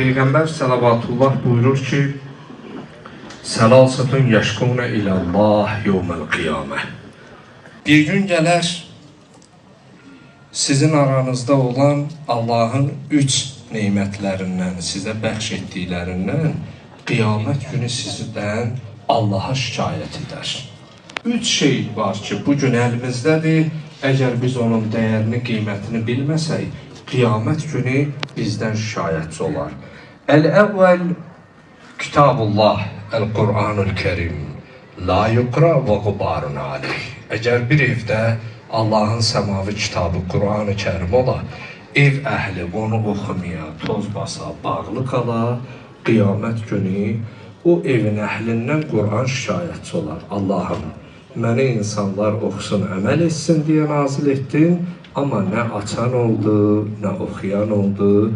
Peyğəmbər salavatullah buyurur ki, Səlasatun yəşkunə ilallah yevməl qiyamə. Bir gün gələr, sizin aranızda olan Allahın 3 neymətlərindən, sizə bəxş etdiklərindən qiyamət günü sizdən Allaha şikayət edər. 3 şey var ki, bugün əlimizdədir. Əgər biz onun dəyərini, qiymətini bilməsək, qiyamət günü bizdən şikayətçi olar. Əl-əvvəl Kitabullah, Əl-Qur'anul Kerim, la yuqra və qubarun aleyh. Əgər bir evdə Allahın səmavi kitabı Qur'an-ı Kerim ola, ev əhli onu oxumaya, toz basa, bağlı qala, qiyamət günü o evin əhlindən Qur'an şikayətçi olar. Allahım, məni insanlar oxusun, əməl etsin deyə nazil etdin, amma nə açan oldu, nə oxuyan oldu.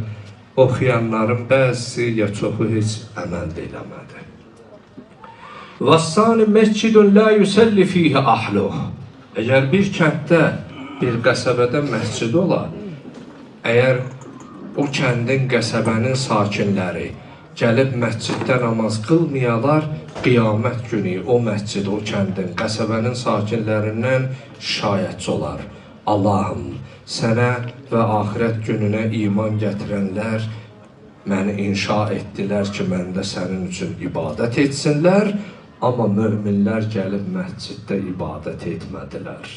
Oxuyanların bəzisi ya çoxu heç əməl də eləmədi. Vassani məscidun la yusalli fihi ahluh. Əgər bir kənddə, bir qəsəbədə məscid ola, əgər o kəndin, qəsəbənin sakinləri gəlib məsciddə namaz qılmayalar, qiyamət günü o məscid, o kəndin, qəsəbənin sakinlərindən şikayətçi olar. Allahım, sənə və axirət gününə iman gətirənlər məni inşa etdilər ki, məndə sənin üçün ibadət etsinlər, amma möminlər gəlib məsciddə ibadət etmədilər.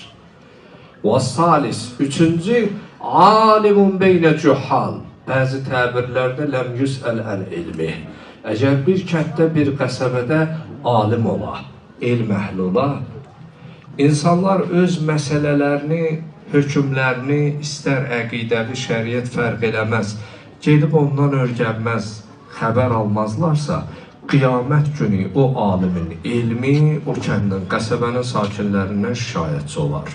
Və salis, 3-cü, alimun beynə cühal. Bəzi təbirlərdə ləm yüsəl əl-ilmi. Əgər bir kənddə, bir qəsəbədə alim ola, elm əhli ola, insanlar öz məsələlərini, hökmlərini, istər əqidəvi, şəriət fərq eləməz, gedib ondan öyrənməz, xəbər almazlarsa, qiyamət günü o alimin elmi o kəndin, qəsəbənin sakinlərindən şikayətçi olar.